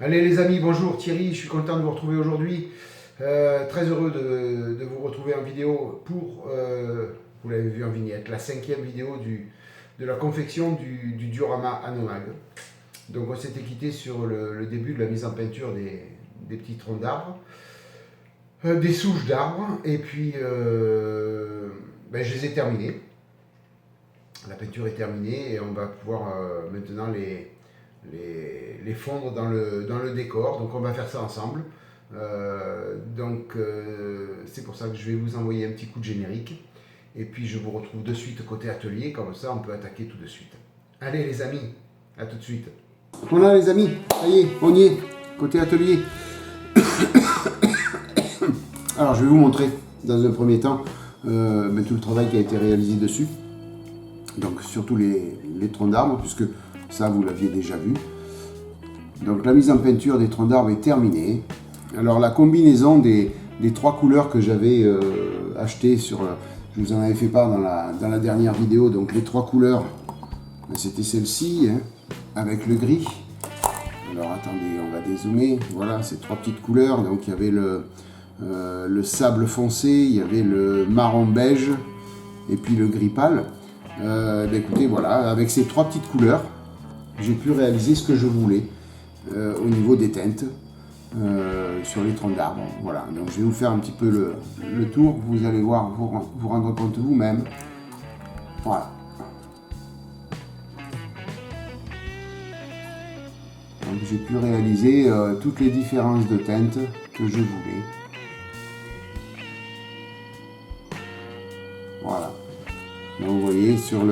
Allez les amis, bonjour Thierry, je suis content de vous retrouver aujourd'hui. Très heureux de vous retrouver en vidéo pour, vous l'avez vu en vignette, la 5e vidéo de la confection du diorama Anomag. Donc on s'était quitté sur le début de la mise en peinture des petits troncs d'arbres, des souches d'arbres, et puis je les ai terminés. La peinture est terminée et on va pouvoir maintenant les fondre dans le décor. Donc on va faire ça ensemble. C'est pour ça que je vais vous envoyer un petit coup de générique. Et puis je vous retrouve de suite côté atelier, comme ça on peut attaquer tout de suite. Allez les amis, à tout de suite. Voilà les amis, ça y est, on y est, côté atelier. Alors je vais vous montrer dans un premier temps tout le travail qui a été réalisé dessus. Donc surtout les troncs d'arbres, puisque ça vous l'aviez déjà vu. Donc la mise en peinture des troncs d'arbres est terminée. Alors la combinaison des 3 couleurs que j'avais achetées je vous en avais fait part dans la dernière vidéo. Donc les 3 couleurs, c'était celle-ci, hein, avec le gris. Alors attendez, on va dézoomer. Voilà, ces 3 petites couleurs. Donc il y avait le sable foncé, il y avait le marron beige et puis le gris pâle. Écoutez, voilà, avec ces 3 petites couleurs, j'ai pu réaliser ce que je voulais au niveau des teintes sur les troncs d'arbres. Voilà, donc je vais vous faire un petit peu le tour, vous allez voir, vous rendre compte vous-même. Voilà. Donc j'ai pu réaliser toutes les différences de teintes que je voulais. Voilà. Donc vous voyez sur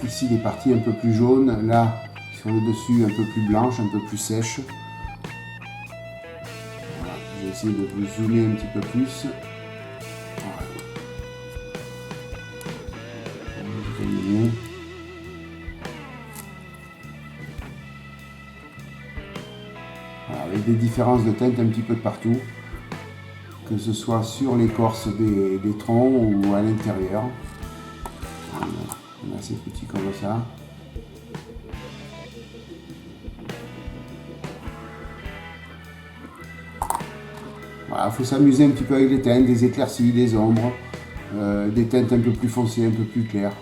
ici des parties un peu plus jaunes, là sur le dessus un peu plus blanche, un peu plus sèche. Voilà. Je vais essayer de vous zoomer un petit peu plus. Voilà. Voilà, avec des différences de teinte un petit peu de partout, que ce soit sur l'écorce des troncs ou à l'intérieur. On a assez petit comme ça. Voilà, il faut s'amuser un petit peu avec les teintes, des éclaircies, des ombres, des teintes un peu plus foncées, un peu plus claires.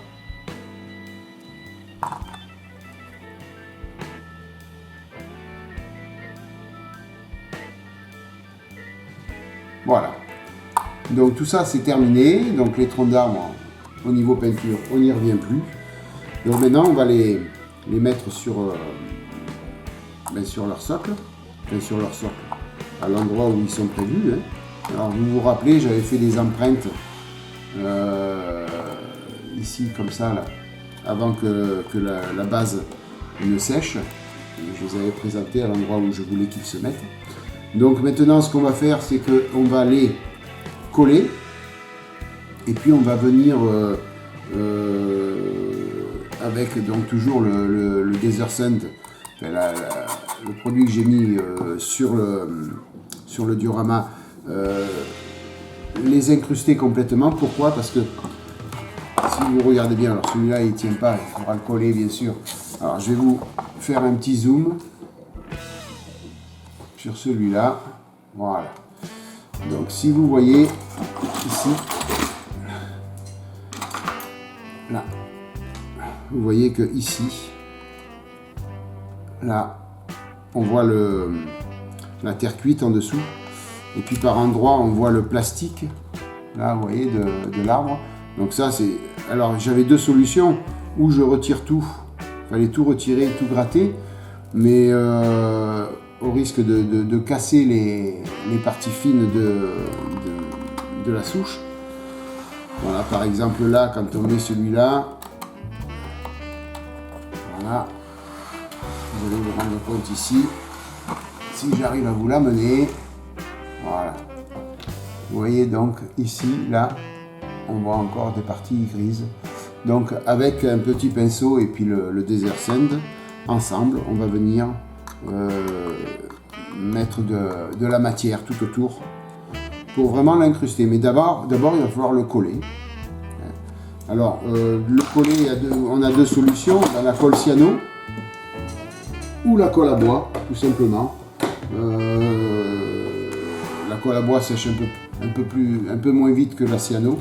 Voilà. Donc tout ça c'est terminé. Donc les troncs d'arbres au niveau peinture, on n'y revient plus. Donc maintenant on va les mettre sur leur socle. Sur leur socle, à l'endroit où ils sont prévus. Hein. Alors vous vous rappelez, j'avais fait des empreintes ici comme ça, là, avant que la base ne sèche. Je les avais présentés à l'endroit où je voulais qu'ils se mettent. Donc maintenant ce qu'on va faire, c'est qu'on va les coller et puis on va venir avec donc toujours le Desert Sand, le produit que j'ai mis sur le diorama, les incruster complètement. Pourquoi? Parce que si vous regardez bien, alors celui-là il ne tient pas, il faudra le coller bien sûr. Alors je vais vous faire un petit zoom sur celui-là, voilà. Donc si vous voyez ici, là, vous voyez que ici, là, on voit la terre cuite en dessous, et puis par endroits on voit le plastique, là vous voyez, de l'arbre. Donc ça c'est, alors j'avais 2 solutions, où je retire tout, il fallait tout retirer, tout gratter, mais au risque de casser les parties fines de la souche. Voilà, par exemple là, quand on met celui-là, voilà, vous allez vous rendre compte ici, si j'arrive à vous l'amener, voilà. Vous voyez donc ici, là, on voit encore des parties grises. Donc avec un petit pinceau et puis le Desert Sand, ensemble, on va venir mettre de la matière tout autour pour vraiment l'incruster. Mais d'abord il va falloir le coller. Alors le coller, on a 2 solutions. Dans la colle cyano, ou la colle à bois, tout simplement. La colle à bois sèche un peu moins vite que la cyano,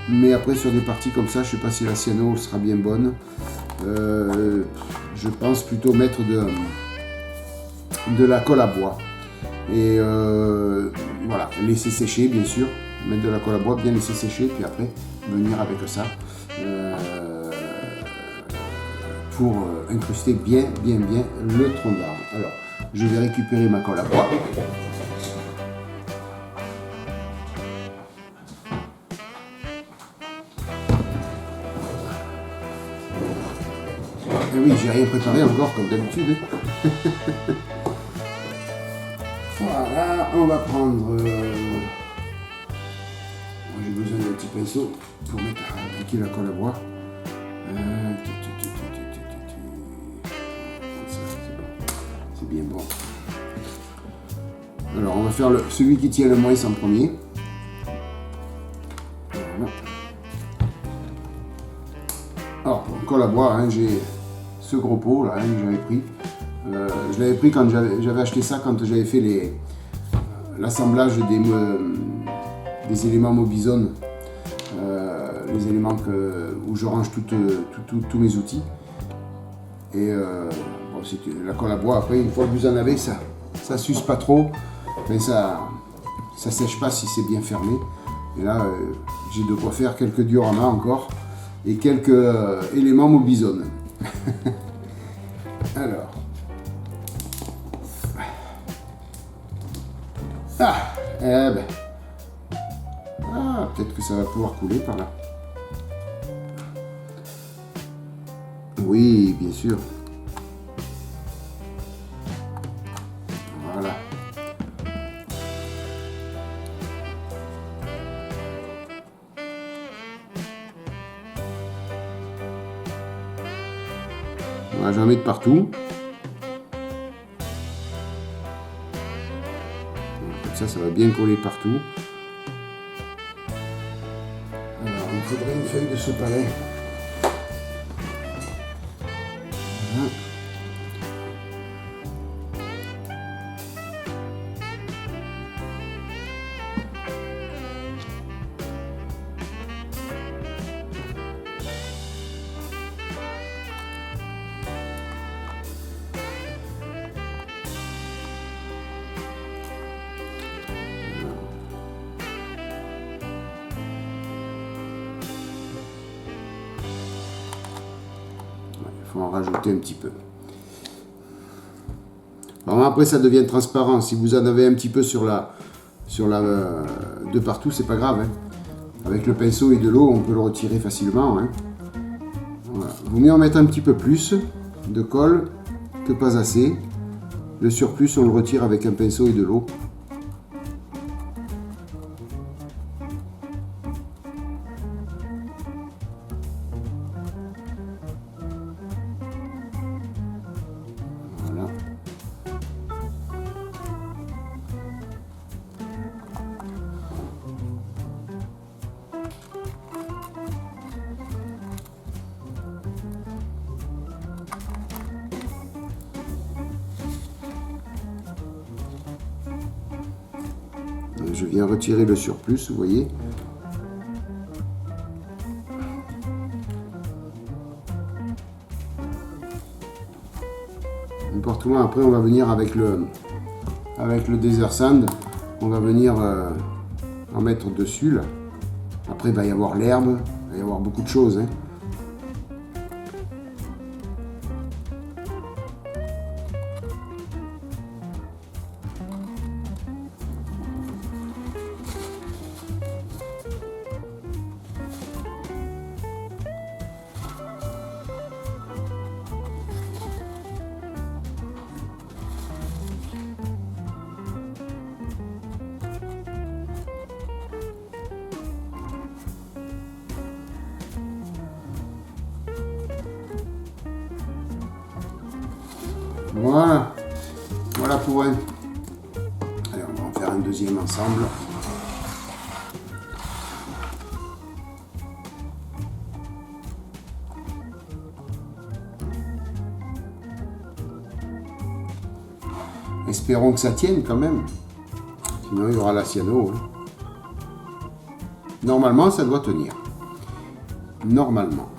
mais après sur des parties comme ça, je sais pas si la cyano sera bien bonne. Je pense plutôt mettre de la colle à bois et voilà, laisser sécher bien sûr, mettre de la colle à bois, bien laisser sécher, puis après venir avec ça pour incruster bien le tronc d'arbre. Alors je vais récupérer ma colle à bois. Et oui, j'ai rien préparé encore comme d'habitude. Voilà, on va prendre. J'ai besoin d'un petit pinceau pour appliquer la colle à bois. C'est bien bon. Alors, on va faire celui qui tient le moins en premier. Voilà. Alors, pour la colle à bois, hein, j'ai ce gros pot là que j'avais pris. Je l'avais pris quand j'avais acheté ça quand j'avais fait l'assemblage des éléments Mobizone, les éléments où je range tous mes outils. Et bon, c'était la colle à bois. Après, une fois que vous en avez, ça s'use pas trop, mais ça sèche pas si c'est bien fermé. Et là, j'ai de quoi faire quelques dioramas encore et quelques éléments Mobizone. Alors. Peut-être que ça va pouvoir couler par là. Oui, bien sûr. Voilà. Voilà, je vais en mettre partout. Comme ça va bien coller partout. Alors, il me faudrait une feuille de sopalin. Voilà. Il faut en rajouter un petit peu. Alors après ça devient transparent. Si vous en avez un petit peu de partout, c'est pas grave. Hein. Avec le pinceau et de l'eau, on peut le retirer facilement. Hein. Voilà. Vaut mieux en mettre un petit peu plus de colle que pas assez. Le surplus, on le retire avec un pinceau et de l'eau. Voilà. Je viens retirer le surplus, vous voyez. N'importe où, après on va venir avec le Desert Sand, on va venir en mettre dessus là. Après il va y avoir l'herbe, il va y avoir beaucoup de choses. Hein. Voilà, voilà pour un. Allez, on va en faire un deuxième ensemble. Espérons que ça tienne quand même. Sinon, il y aura la cyano. Hein. Normalement, ça doit tenir. Normalement.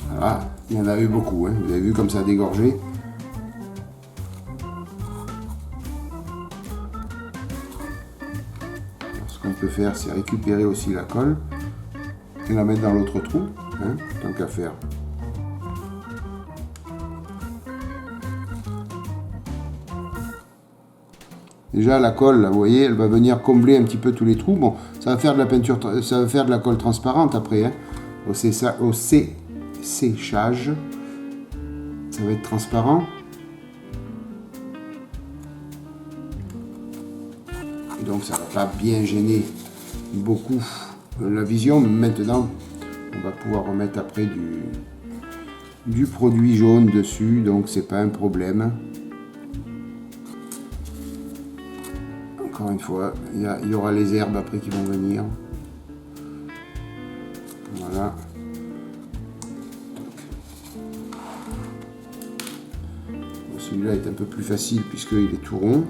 Voilà, il y en a eu beaucoup, hein. Vous avez vu comme ça a dégorgé. Ce qu'on peut faire, c'est récupérer aussi la colle et la mettre dans l'autre trou, hein, tant qu'à faire. Déjà la colle, là, vous voyez, elle va venir combler un petit peu tous les trous. Bon, ça va faire de la peinture, ça va faire de la colle transparente après, hein, au séchage. Ça va être transparent. Et donc ça va pas bien gêner beaucoup la vision. Maintenant, on va pouvoir remettre après du produit jaune dessus, donc c'est pas un problème. Encore une fois, il y aura les herbes après qui vont venir. Voilà. Celui-là est un peu plus facile puisqu'il est tout rond.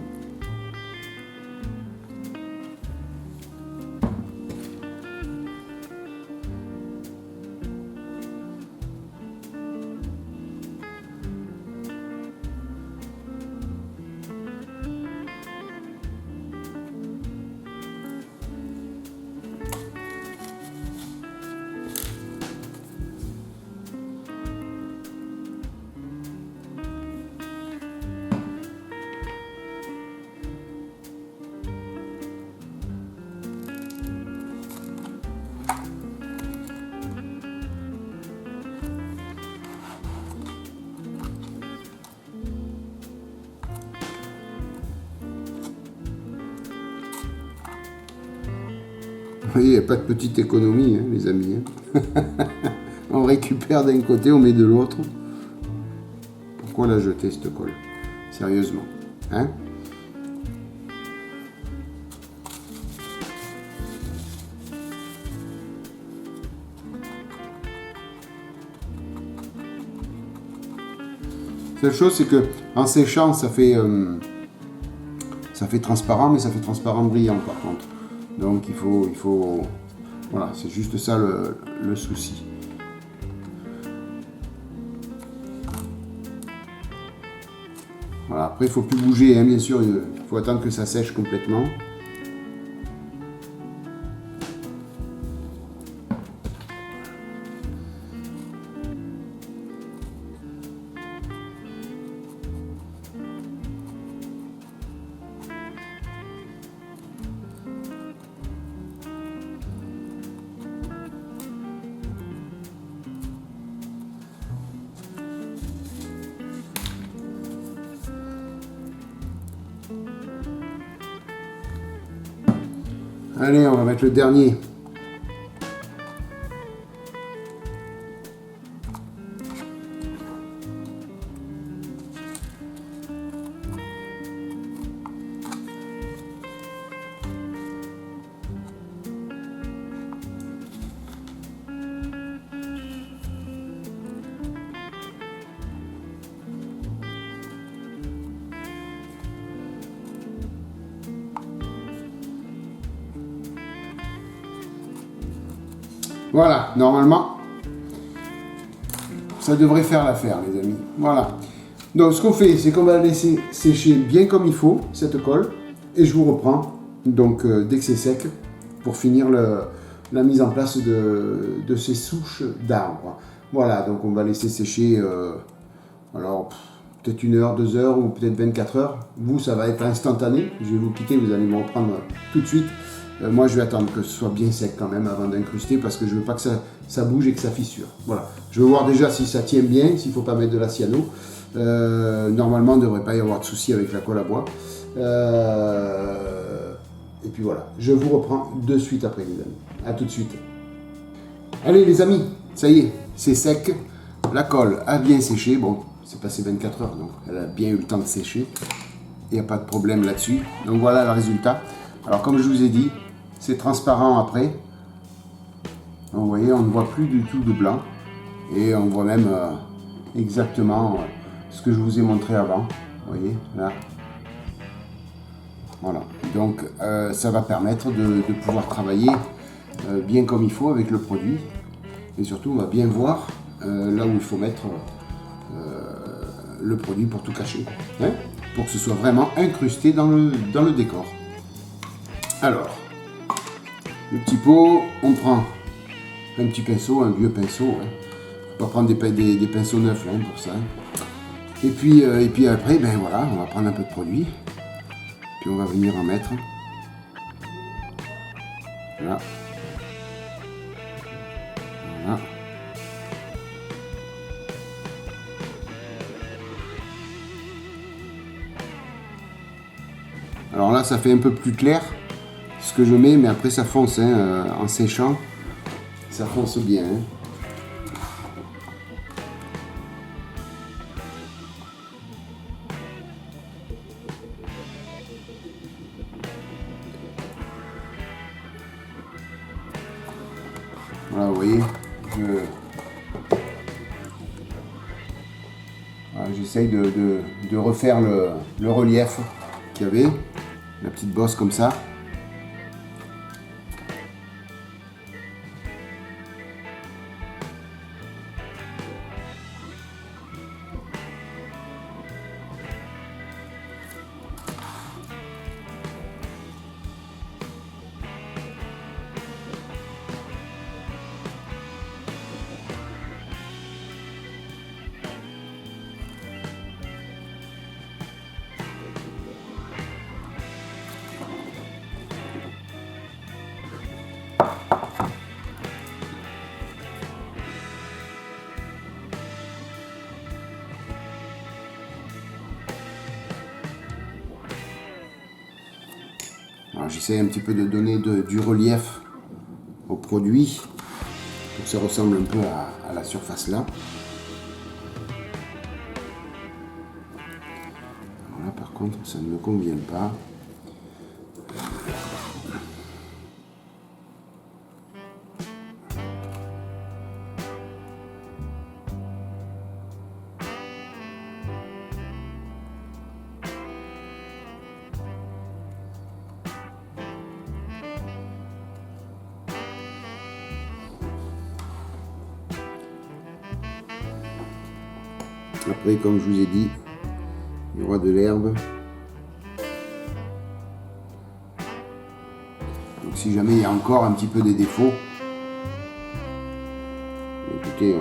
Vous voyez, il n'y a pas de petite économie, hein, les amis. Hein. On récupère d'un côté, on met de l'autre. Pourquoi la jeter, cette colle? Sérieusement. Hein? Seule chose, c'est que en séchant, ça fait transparent, mais ça fait transparent brillant par contre. Donc il faut voilà, c'est juste ça le souci. Voilà, après il ne faut plus bouger, hein, bien sûr, il faut attendre que ça sèche complètement. Allez, on va mettre le dernier. Voilà, normalement, Ça devrait faire l'affaire, les amis. Voilà. Donc, ce qu'on fait, c'est qu'on va laisser sécher bien comme il faut, cette colle. Et je vous reprends, donc, dès que c'est sec, pour finir la mise en place de ces souches d'arbres. Voilà, donc on va laisser sécher, alors, peut-être 1 heure, 2 heures, ou peut-être 24 heures. Vous, ça va être instantané. Je vais vous quitter, vous allez me reprendre tout de suite. Moi, je vais attendre que ce soit bien sec quand même avant d'incruster parce que je veux pas que ça bouge et que ça fissure. Voilà. Je veux voir déjà si ça tient bien, s'il ne faut pas mettre de la cyano. Normalement, il ne devrait pas y avoir de souci avec la colle à bois. Et puis voilà. Je vous reprends de suite après, les amis. A tout de suite. Allez, les amis, ça y est, c'est sec. La colle a bien séché. Bon, c'est passé 24 heures, donc elle a bien eu le temps de sécher. Il n'y a pas de problème là-dessus. Donc voilà le résultat. Alors, comme je vous ai dit, c'est transparent après. Donc, vous voyez, on ne voit plus du tout de blanc. Et on voit même exactement ce que je vous ai montré avant. Vous voyez, là. Voilà. Donc, ça va permettre de pouvoir travailler bien comme il faut avec le produit. Et surtout, on va bien voir là où il faut mettre le produit pour tout cacher. Hein, pour que ce soit vraiment incrusté dans le décor. Alors, le petit pot, on prend un petit pinceau, un vieux pinceau. Hein. On va prendre des pinceaux neufs hein, pour ça. Et puis après, ben voilà, on va prendre un peu de produit. Puis on va venir en mettre. Là. Voilà. Alors là, ça fait un peu plus clair ce que je mets, mais après ça fonce hein, en séchant. Ça fonce bien. Hein. Voilà, vous voyez, voilà, j'essaye de refaire le relief qu'il y avait, la petite bosse comme ça. J'essaie un petit peu de donner du relief au produit pour que ça ressemble un peu à la surface là. Voilà, par contre, ça ne me convient pas. Après, comme je vous ai dit, il y aura de l'herbe. Donc si jamais il y a encore un petit peu des défauts, écoutez,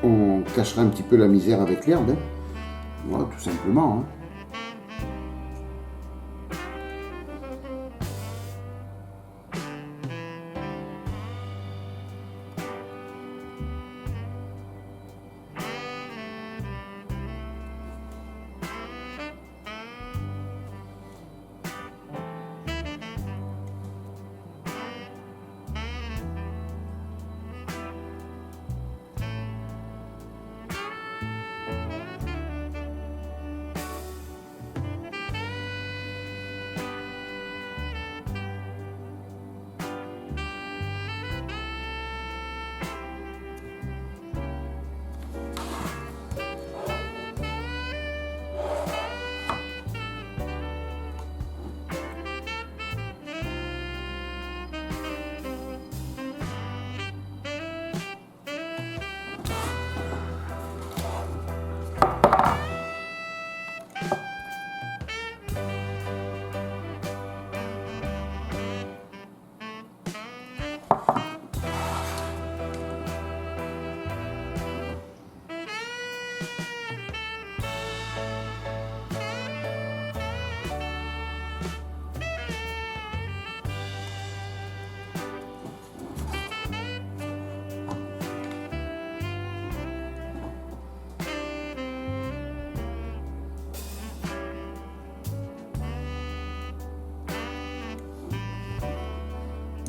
on cachera un petit peu la misère avec l'herbe. Hein. Voilà, tout simplement. Hein.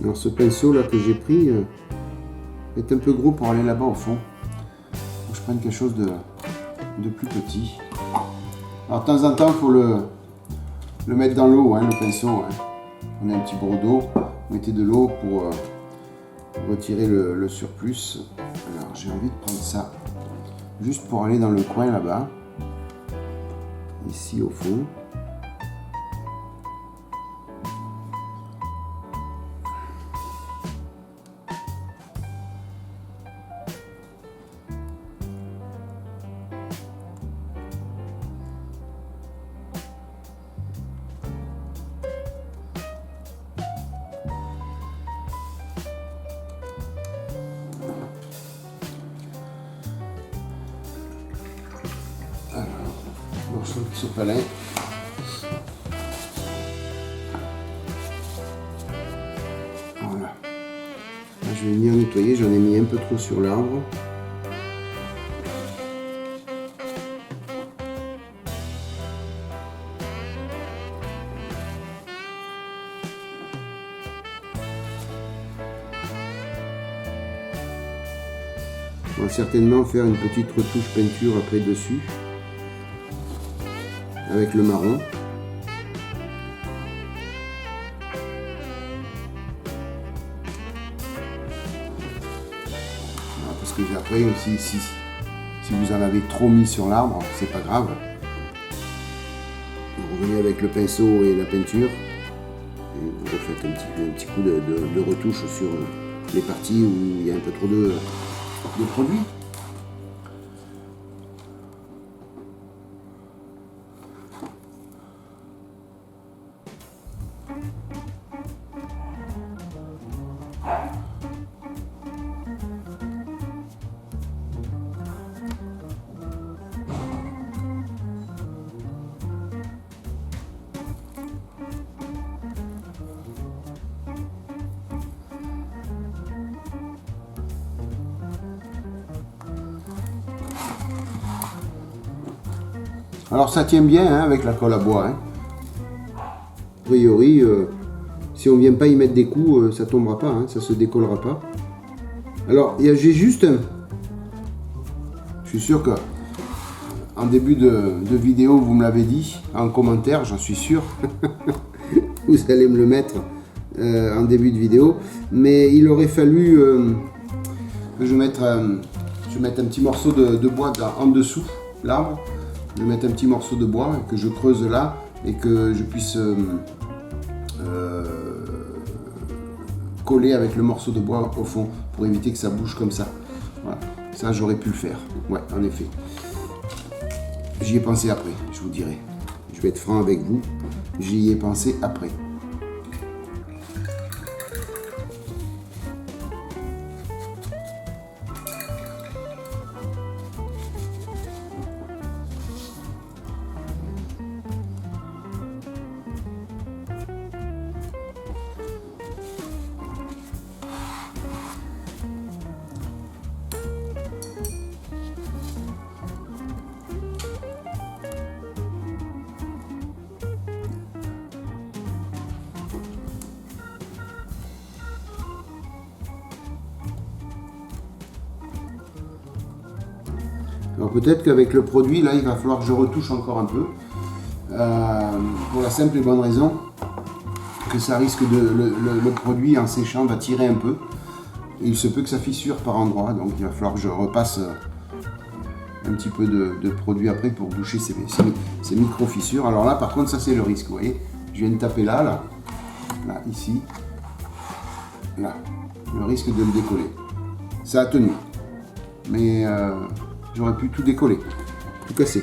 Alors ce pinceau là que j'ai pris est un peu gros pour aller là-bas au fond. Faut que je prenne quelque chose de plus petit. Alors de temps en temps il faut le mettre dans l'eau, hein, le pinceau. Hein. On a un petit broc d'eau, mettez de l'eau pour retirer le surplus. Alors j'ai envie de prendre ça juste pour aller dans le coin là-bas, ici au fond. Morceau de sopalin. Voilà. Là, je vais venir nettoyer, j'en ai mis un peu trop sur l'arbre. On va certainement faire une petite retouche peinture après dessus. Avec le marron. Voilà, parce que après aussi, si vous en avez trop mis sur l'arbre, c'est pas grave. Vous revenez avec le pinceau et la peinture et vous refaites un petit coup de retouche sur les parties où il y a un peu trop de produit. Alors ça tient bien hein, avec la colle à bois. Hein. A priori, si on ne vient pas y mettre des coups, ça tombera pas, hein, ça se décollera pas. Alors j'ai juste je suis sûr que en début de vidéo vous me l'avez dit en commentaire, j'en suis sûr. Vous allez me le mettre en début de vidéo, mais il aurait fallu que je mette un petit morceau de bois en dessous l'arbre. Je vais mettre un petit morceau de bois que je creuse là et que je puisse coller avec le morceau de bois au fond pour éviter que ça bouge comme ça. Voilà. Ça j'aurais pu le faire, ouais en effet. J'y ai pensé après, je vous dirai. Je vais être franc avec vous, j'y ai pensé après. Alors peut-être qu'avec le produit, là, il va falloir que je retouche encore un peu. Pour la simple et bonne raison que ça risque le produit en séchant va tirer un peu. Et il se peut que ça fissure par endroits, donc il va falloir que je repasse un petit peu de produit après pour boucher ces micro-fissures. Alors là, par contre, ça c'est le risque, vous voyez. Je viens de taper là, ici, là. Le risque de le décoller. Ça a tenu. Mais j'aurais pu tout décoller, tout casser.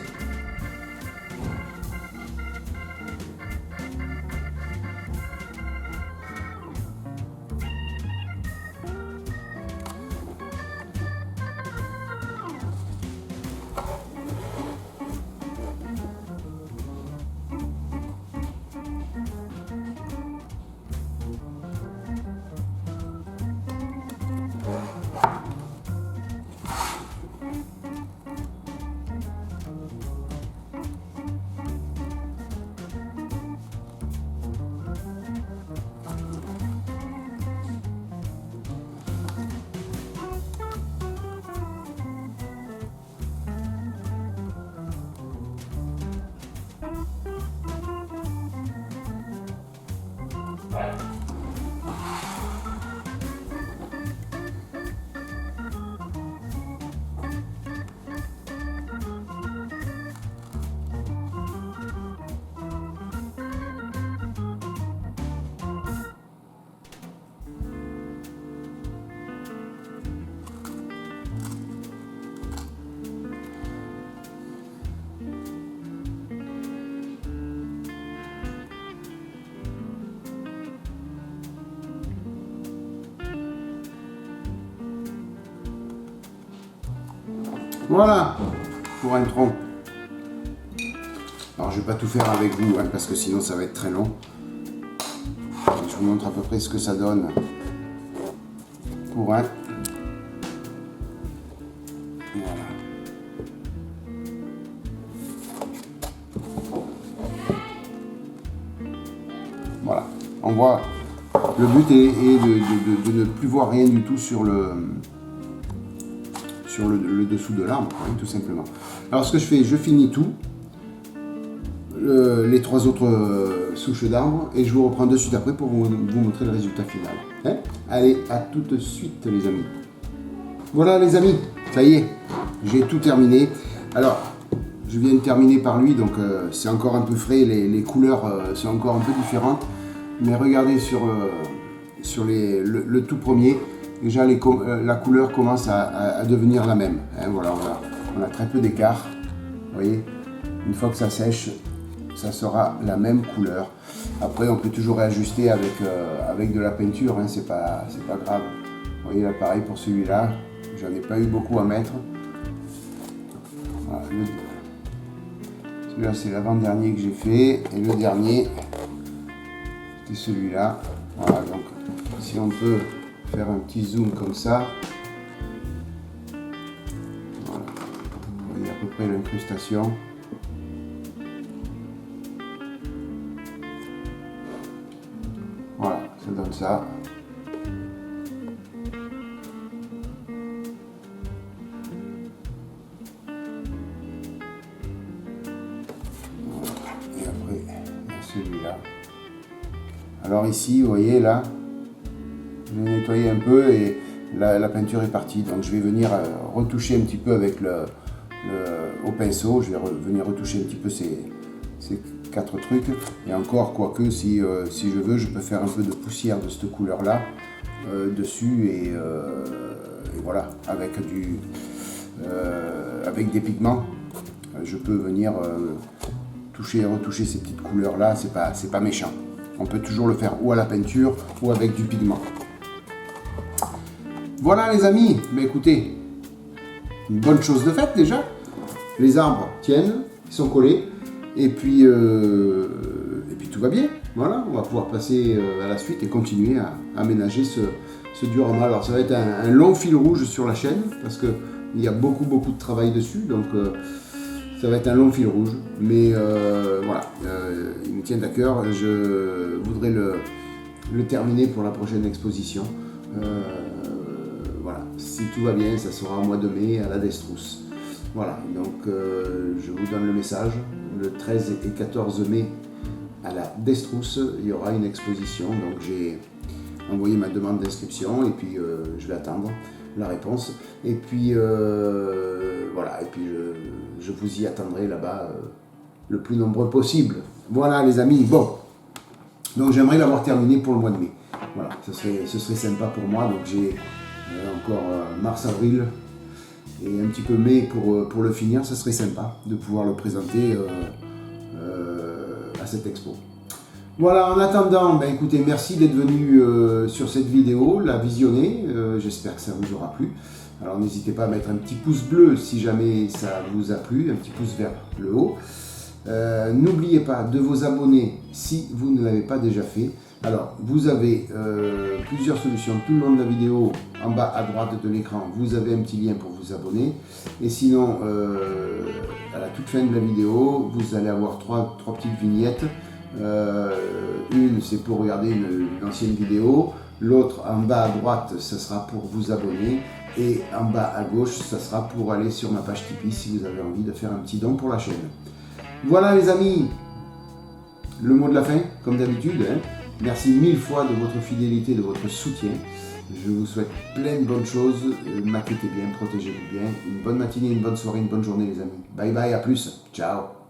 Voilà, pour un tronc. Alors je vais pas tout faire avec vous, hein, parce que sinon ça va être très long. Je vous montre à peu près ce que ça donne pour un. Voilà. Voilà. On voit. Le but est de ne plus voir rien du tout sur le dessous de l'arbre, hein, tout simplement. Alors ce que je fais, je finis tout. Les 3 autres souches d'arbres et je vous reprends de suite après pour vous montrer le résultat final. Hein? Allez, à tout de suite les amis. Voilà les amis, ça y est, j'ai tout terminé. Alors, je viens de terminer par lui, donc c'est encore un peu frais, les couleurs sont encore un peu différentes. Mais regardez sur le tout premier, déjà la couleur commence à devenir la même. Hein? Voilà, on a très peu d'écart, vous voyez, une fois que ça sèche, ça sera la même couleur. Après, on peut toujours réajuster avec de la peinture, hein, c'est pas grave. Vous voyez là, pareil pour celui-là, j'en ai pas eu beaucoup à mettre. Voilà, celui-là, c'est l'avant-dernier que j'ai fait, et le dernier, c'est celui-là. Voilà, donc si on peut faire un petit zoom comme ça, voilà. Vous voyez à peu près l'incrustation. Voilà, ça donne ça. Voilà. Et après, il y a celui-là. Alors ici, vous voyez là, je vais nettoyer un peu et la peinture est partie. Donc je vais venir retoucher un petit peu avec au pinceau. Je vais venir retoucher un petit peu ces 4 trucs. Et encore, quoique, si je veux, je peux faire un peu de poussière de cette couleur-là dessus. Et voilà, avec des pigments, je peux venir toucher et retoucher ces petites couleurs-là. C'est pas méchant. On peut toujours le faire ou à la peinture ou avec du pigment. Voilà les amis, mais écoutez, une bonne chose de faite déjà. Les arbres tiennent, ils sont collés. Et puis tout va bien. Voilà, on va pouvoir passer à la suite et continuer à aménager ce diorama. Alors ça va être un long fil rouge sur la chaîne parce qu'il y a beaucoup de travail dessus. Donc ça va être un long fil rouge. Mais voilà, il me tient à cœur. Je voudrais le terminer pour la prochaine exposition. Voilà, si tout va bien, ça sera au mois de mai à la Destrous. Voilà, donc je vous donne le message. Le 13 et 14 mai à la Destrous, il y aura une exposition. Donc j'ai envoyé ma demande d'inscription et puis je vais attendre la réponse. Et puis voilà, et puis je vous y attendrai là-bas le plus nombreux possible. Voilà les amis, bon. Donc j'aimerais l'avoir terminé pour le mois de mai. Voilà, ce serait sympa pour moi. Donc j'ai encore mars-avril et un petit peu mai pour le finir. Ça serait sympa de pouvoir le présenter à cette expo. Voilà, en attendant, ben écoutez, merci d'être venu sur cette vidéo, la visionner. J'espère que ça vous aura plu. Alors n'hésitez pas à mettre un petit pouce bleu si jamais ça vous a plu, un petit pouce vers le haut. N'oubliez pas de vous abonner si vous ne l'avez pas déjà fait. Alors, vous avez plusieurs solutions tout le long de la vidéo. En bas à droite de l'écran, vous avez un petit lien pour vous abonner. Et sinon, à la toute fin de la vidéo, vous allez avoir trois petites vignettes. Une, c'est pour regarder une ancienne vidéo. L'autre, en bas à droite, ça sera pour vous abonner. Et en bas à gauche, ça sera pour aller sur ma page Tipeee si vous avez envie de faire un petit don pour la chaîne. Voilà les amis, le mot de la fin, comme d'habitude. Hein. Merci 1000 fois de votre fidélité, de votre soutien. Je vous souhaite plein de bonnes choses. Maquettez bien, protégez-vous bien. Une bonne matinée, une bonne soirée, une bonne journée les amis. Bye bye, à plus. Ciao.